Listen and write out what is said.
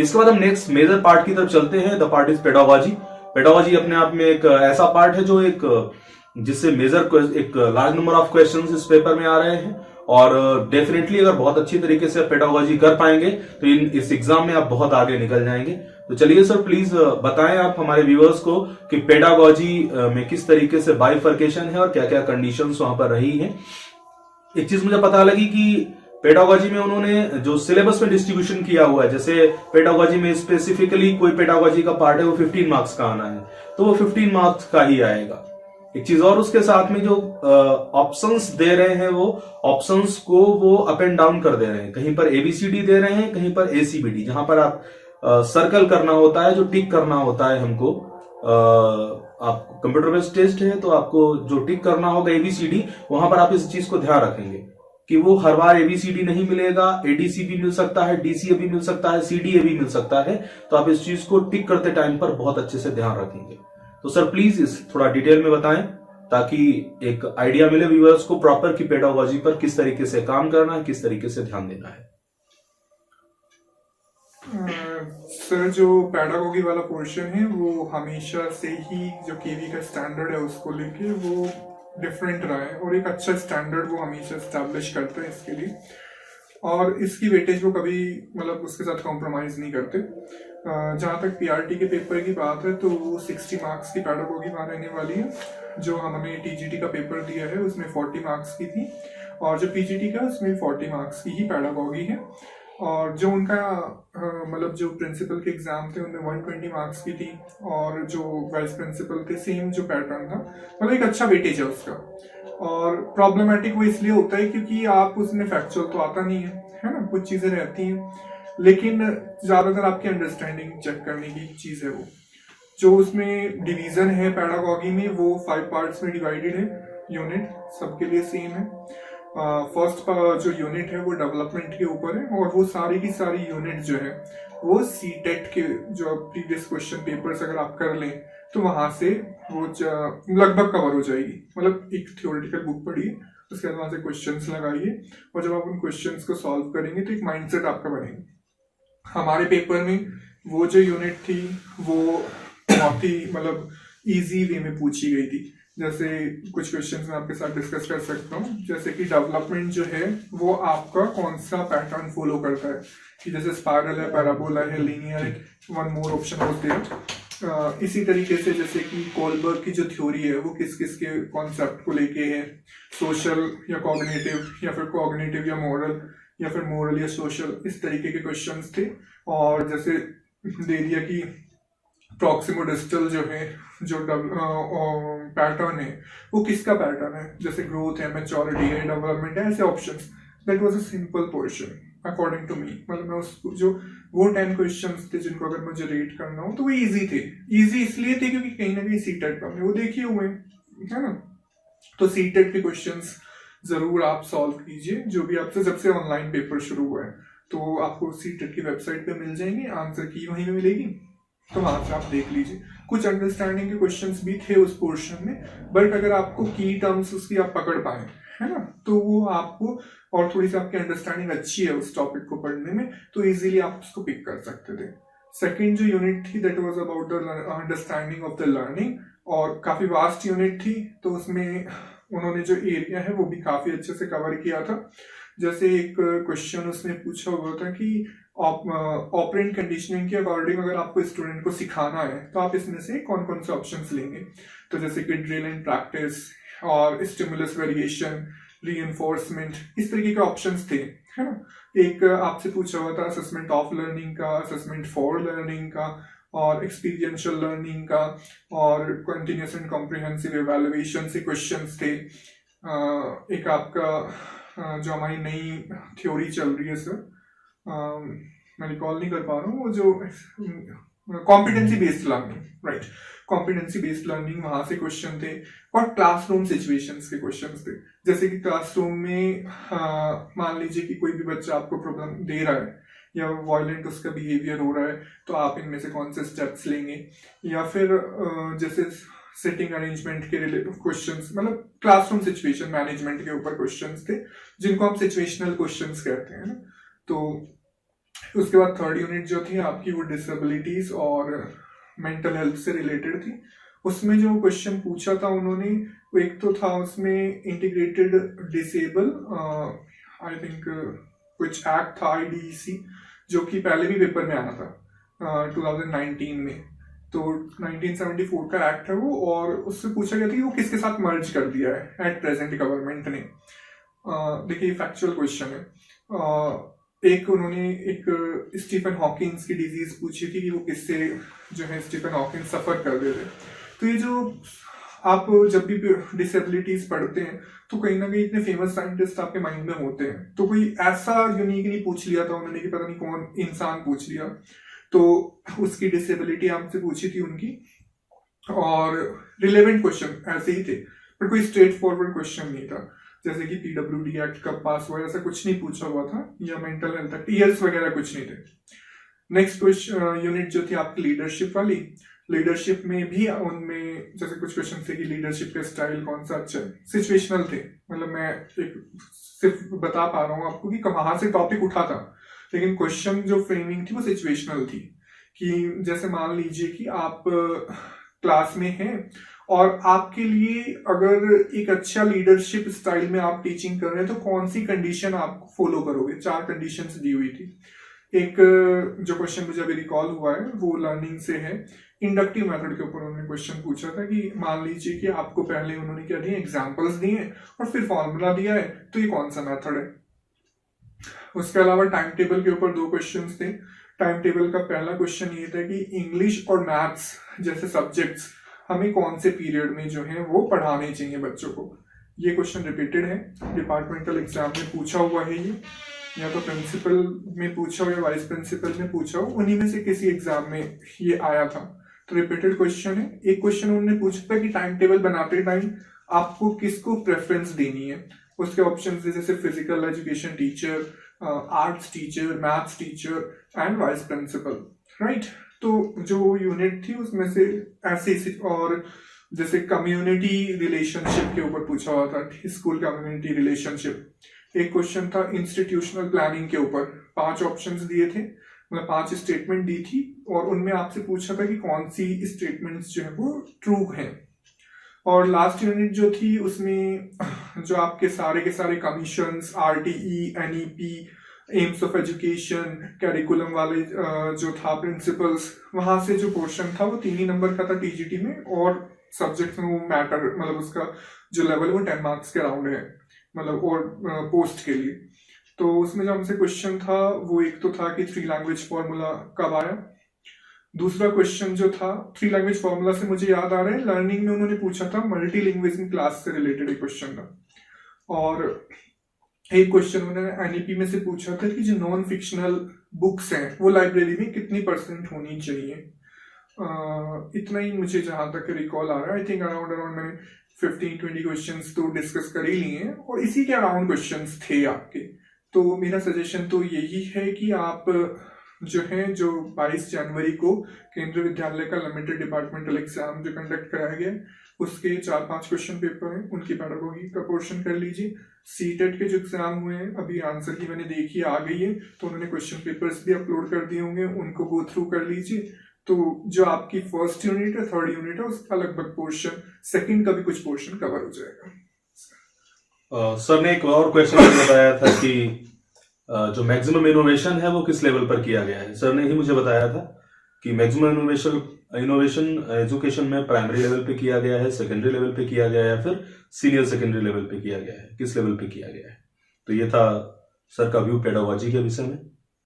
इसके बाद हम नेक्स्ट मेजर पार्ट की तरफ चलते हैं। The part is pedagogy. Pedagogy अपने आप में एक ऐसा पार्ट है जो एक जिससे मेजर एक लार्ज नंबर ऑफ क्वेश्चंस इस पेपर में आ रहे हैं, और डेफिनेटली अगर बहुत अच्छी तरीके से पेडागोजी कर पाएंगे तो इस एग्जाम में आप बहुत आगे निकल जाएंगे। तो चलिए सर, प्लीज बताएं आप हमारे व्यूअर्स को कि पेडागोजी में किस तरीके से बाइफर्केशन है और क्या क्या कंडीशंस वहां पर रही हैं। एक चीज मुझे पता लगी कि पेडागोजी में उन्होंने जो सिलेबस में डिस्ट्रीब्यूशन किया हुआ है, जैसे पेडागोजी में स्पेसिफिकली कोई पेडागोजी का पार्ट है वो 15 मार्क्स का आना है, तो वो 15 मार्क्स का ही आएगा। एक चीज और, उसके साथ में जो ऑप्शंस दे रहे हैं वो ऑप्शंस को वो अप एंड डाउन कर दे रहे हैं। कहीं पर एबीसीडी दे रहे हैं, कहीं पर एसीबीडी, जहां पर आप सर्कल करना होता है, जो टिक करना होता है हमको। आप कंप्यूटर बेस्ड टेस्ट है तो आपको जो टिक करना होगा एबीसीडी, वहां पर आप इस चीज को ध्यान रखेंगे कि वो हर बार एबीसीडी नहीं मिलेगा, एडीसी भी मिल सकता है, डीसीए भी मिल सकता है, सीडीए भी मिल सकता है। तो आप इस चीज को टिक करते टाइम पर बहुत अच्छे से ध्यान रखेंगे। तो सर प्लीज इस थोड़ा डिटेल में बताएं ताकि एक आइडिया मिले व्यूअर्स को प्रॉपर कि पेडागोजी पर किस तरीके से काम करना है, किस तरीके से ध्यान देना है। सर जो पेडागोजी वाला पोर्शन है वो हमेशा से ही जो केवी का स्टैंडर्ड है उसको लेके वो डिफरेंट रहा है, और एक अच्छा स्टैंडर्ड वो हमेशा स्टैब्लिश करते हैं इसके लिए, और इसकी वेटेज वो कभी मतलब उसके साथ कॉम्प्रोमाइज नहीं करते। जहाँ तक पीआरटी के पेपर की बात है तो वो 60 मार्क्स की पेडागोजी वहाँ रहने वाली है। जो हमने टीजीटी का पेपर दिया है उसमें 40 मार्क्स की थी, और जो पीजीटी का उसमें 40 मार्क्स की ही पेडागोजी है। और जो उनका मतलब जो प्रिंसिपल के एग्जाम थे उनमें 120 मार्क्स की थी, और जो वाइस प्रिंसिपल थे सेम जो पैटर्न था, मतलब एक अच्छा वेटेज है उसका। और प्रॉब्लमेटिक वो इसलिए होता है क्योंकि आप उसमें फैक्चुअल तो आता नहीं है ना, कुछ चीजें रहती हैं, लेकिन ज्यादातर आपकी अंडरस्टैंडिंग चेक करने की चीज है वो। जो उसमें डिवीजन है पेडागोजी में वो 5 पार्ट्स में डिवाइडेड है, यूनिट सबके लिए सेम है। फर्स्ट जो यूनिट है वो डेवलपमेंट के ऊपर है, और वो सारी की सारी यूनिट जो है वो सीटेट के जो प्रीवियस क्वेश्चन पेपर्स अगर आप कर लें तो वहां से वो लगभग कवर हो जाएगी। मतलब एक थ्योरेटिकल बुक पढ़िए, उसके बाद वहां से क्वेश्चंस लगाइए, और जब आप उन क्वेश्चंस को सॉल्व करेंगे तो एक माइंडसेट आपका बनेगा। हमारे पेपर में वो जो यूनिट थी वो बहुत ही मतलब इजी वे में पूछी गई थी। जैसे कुछ क्वेश्चंस मैं आपके साथ डिस्कस कर सकता हूँ, जैसे कि डेवलपमेंट जो है वो आपका कौन सा पैटर्न फॉलो करता है, कि जैसे स्पाइरल है, पैराबोला है, लीनियर है, वन मोर ऑप्शन होते हैं। इसी तरीके से जैसे कि कोलबर्ग की जो थ्योरी है वो किस किस के कॉन्सेप्ट को लेके है, सोशल या कॉग्निटिव, या फिर कॉग्निटिव या मॉरल, या फिर मॉरल या सोशल, इस तरीके के क्वेश्चंस थे। और जैसे दे दिया कि प्रॉक्सिमोडिस्टल जो है जो पैटर्न है वो किसका पैटर्न है, जैसे ग्रोथ है, मैच्योरिटी है, डेवलपमेंट है, ऐसे options. That was a simple portion according to me. मतलब मैं उसको जो वो 10 क्वेश्चंस थे जिनको अगर मुझे रेट करना हो तो वो इजी थे। इजी इसलिए थे क्योंकि कहीं ना कहीं सीटेट का हमने वो देखे हुए है ना। तो सीटेट के क्वेश्चंस जरूर आप सॉल्व कीजिए, जो भी आपसे जब से ऑनलाइन पेपर शुरू हुआ है तो आपको सीटेट की वेबसाइट पे मिल जाएंगे, आंसर की वहीं पे मिलेगी, तो वहां से आप देख लीजिए। कुछ अंडरस्टैंडिंग के क्वेश्चंस भी थे उस पोर्शन में, बट अगर आपको की टर्म्स उसकी आप पकड़ पाए है ना, तो वो आपको और थोड़ी सी आपकी अंडरस्टैंडिंग अच्छी है उस टॉपिक को पढ़ने में, तो इजीली आप उसको पिक कर सकते थे। सेकेंड जो यूनिट थी that was about the understanding of the learning, और काफी वास्ट यूनिट थी, तो उसमें उन्होंने जो एरिया है वो भी काफी अच्छे से कवर किया था। जैसे एक क्वेश्चन उसने पूछा हुआ था कि ऑपरेंट कंडीशनिंग के अकॉर्डिंग अगर आपको स्टूडेंट को सिखाना है तो आप इसमें से कौन कौन से ऑप्शंस लेंगे। तो जैसे कि ड्रिल एंड प्रैक्टिस और स्टिमुलस वेरिएशन, रीइंफोर्समेंट, इस तरीके के ऑप्शंस थे है ना। एक आपसे पूछा हुआ था असेसमेंट ऑफ लर्निंग का, असेसमेंट फॉर लर्निंग का, और एक्सपीरियंशियल लर्निंग का, और कंटिन्यूअस एंड कॉम्प्रिहेंसिव इवैल्यूएशन से क्वेश्चंस थे। एक आपका जो हमारी नई थ्योरी चल रही है सर, मैं रिकॉल नहीं कर पा रहा हूँ, वो जो competency based learning, right, competency based learning, वहां से क्वेश्चन थे। और क्लासरूम सिचुएशंस के क्वेश्चंस थे, जैसे कि क्लासरूम में मान लीजिए कि कोई भी बच्चा आपको प्रॉब्लम दे रहा है या वायलेंट उसका बिहेवियर हो रहा है, तो आप इनमें से कौन से स्टेप्स लेंगे। या फिर जैसे सिटिंग अरेंजमेंट के रिलेटेड क्वेश्चंस, मतलब क्लासरूम सिचुएशन मैनेजमेंट के ऊपर क्वेश्चंस थे, जिनको हम सिचुएशनल क्वेश्चंस कहते हैं ना। तो उसके बाद थर्ड यूनिट जो थी आपकी वो डिसेबिलिटीज और मेंटल हेल्थ से रिलेटेड थी। उसमें जो क्वेश्चन पूछा था उन्होंने, वो एक तो था उसमें इंटीग्रेटेड डिसेबल आई थिंक कुछ एक्ट था IDEC, जो कि पहले भी पेपर में आया था 2019 में। तो 1974 का एक्ट है वो, और उससे पूछा गया था कि वो किसके साथ मर्ज कर दिया है एट प्रेजेंट गवर्नमेंट ने। देखिए फैक्चुअल क्वेश्चन है। एक उन्होंने एक स्टीफन हॉकिंस की डिजीज पूछी थी कि वो किससे जो है स्टीफन हॉकिंस सफर कर रहे थे। तो ये जो आप जब भी डिसेबिलिटीज पढ़ते हैं तो कहीं ना कहीं इतने फेमस साइंटिस्ट आपके माइंड में होते हैं, तो कोई ऐसा यूनिक नहीं पूछ लिया था उन्होंने कि पता नहीं कौन इंसान पूछ लिया। तो उसकी डिसेबिलिटी आपसे पूछी थी उनकी, और रिलेवेंट क्वेश्चन ऐसे ही थे, पर कोई स्ट्रेट फॉरवर्ड क्वेश्चन नहीं था, जैसे कि PWD एक्ट कब पास हुआ, ऐसा कुछ नहीं पूछा हुआ था, या मेंटल हेल्थ एक्ट, ईयर्स वगैरह कुछ नहीं थे। नेक्स्ट क्वेश्चन यूनिट जो थी आपकी लीडरशिप वाली, लीडरशिप में भी उनमें जैसे कुछ क्वेश्चन थे कि लीडरशिप का स्टाइल कौन सा अच्छा है, सिचुएशनल थे। मतलब मैं एक सिर्फ बता पा रहा हूँ आपको कि कहाँ से टॉपिक उठा था, लेकिन क्वेश्चन जो फ्रेमिंग थी वो सिचुएशनल थी। कि जैसे मान लीजिए कि आप क्लास में हैं और आपके लिए अगर एक अच्छा लीडरशिप स्टाइल में आप टीचिंग कर रहे हैं तो कौन सी कंडीशन आप फॉलो करोगे। 4 कंडीशंस दी हुई थी। एक जो क्वेश्चन मुझे अभी रिकॉल हुआ है वो लर्निंग से है, इंडक्टिव मेथड के ऊपर उन्होंने क्वेश्चन पूछा था कि मान लीजिए कि आपको पहले उन्होंने क्या दिए, एग्जांपल्स दिए और फिर फॉर्मूला दिया है, तो ये कौन सा मेथड है। उसके अलावा टाइम टेबल के ऊपर 2 क्वेश्चंस थे। टाइम टेबल का पहला क्वेश्चन ये था कि इंग्लिश और मैथ्स जैसे सब्जेक्ट्स हमें कौन से पीरियड में जो है वो पढ़ाने चाहिए बच्चों को। ये क्वेश्चन रिपीटेड है, डिपार्टमेंटल एग्जाम में पूछा हुआ है ये, या तो प्रिंसिपल में पूछा हो या वाइस प्रिंसिपल में पूछा हो, उन्हीं में से किसी एग्जाम में ये आया था। तो रिपीटेड क्वेश्चन है। एक क्वेश्चन उन्होंने पूछा था कि टाइम टेबल बनाते टाइम आपको किसको प्रेफरेंस देनी है। उसके ऑप्शन थे जैसे physical education teacher, arts teacher, maths teacher and vice principal, right. तो जो यूनिट थी उसमें से ऐसे, और जैसे कम्युनिटी रिलेशनशिप के ऊपर पूछा हुआ था, स्कूल कम्युनिटी रिलेशनशिप। एक क्वेश्चन था इंस्टीट्यूशनल प्लानिंग के ऊपर, 5 ऑप्शंस दिए थे, मतलब 5 स्टेटमेंट दी थी, और उनमें आपसे पूछा था कि कौन सी स्टेटमेंट्स जो है वो ट्रू हैं। और लास्ट यूनिट जो थी उसमें जो आपके सारे के सारे commissions, RTE, NEP, AIIMS of education, curriculum वाले जो था प्रिंसिपल्स, वहां से जो पोर्शन था वो 3 ही नंबर का था TGT में, और सब्जेक्ट में वो मैटर मतलब उसका जो लेवल वो 10 मार्क्स के अराउंड है, मतलब और पोस्ट के लिए। तो उसमें जो हमसे क्वेश्चन था वो एक तो था कि 3 लैंग्वेज फॉर्मूला कब आया। दूसरा क्वेश्चन जो था 3 लैंग्वेज फॉर्मूला से मुझे याद आ रहा है लर्निंग में उन्होंने पूछा था, मल्टीलिंग्विज्म क्लास से रिलेटेड एक क्वेश्चन था। और एक क्वेश्चन उन्होंने NEP में से पूछा था कि जो नॉन फिक्शनल बुक्स हैं वो लाइब्रेरी में कितनी % होनी चाहिए। इतना ही मुझे जहां तक रिकॉल आ रहा है। आई थिंक अराउंड मैंने 15-20 क्वेश्चंस तो डिस्कस कर ही लिए हैं, और इसी के अराउंड क्वेश्चंस थे आपके। तो मेरा सजेशन तो यही है कि आप जो 22 जनवरी को केंद्रीय विद्यालय का लिमिटेड डिपार्टमेंटल एग्जाम जो कंडक्ट कराया गया उसके 4-5 क्वेश्चन पेपर हैं, उनकी पेडागोगी का पोर्शन कर लीजिए। CTET के जो एग्जाम हुए हैं अभी आंसर की मैंने देखी आ गई है, तो उन्होंने क्वेश्चन पेपर्स भी अपलोड कर दिए होंगे, उनको गो थ्रू कर लीजिए। तो जो आपकी फर्स्ट यूनिट है, थर्ड यूनिट है, उसका लगभग पोर्शन, सेकंड का भी कुछ पोर्शन कवर हो जाएगा। सर ने एक और क्वेश्चन बताया था कि जो मैक्सिमम इनोवेशन है वो किस लेवल पर किया गया है। सर ने ही मुझे बताया था कि मैक्सिमम इनोवेशन एजुकेशन में प्राइमरी लेवल पे किया गया है, सेकेंडरी लेवल पे किया गया है, फिर सीनियर सेकेंडरी लेवल पे किया गया है, किस लेवल पे किया गया है। तो ये था सर का व्यू पेडागोजी के विषय में।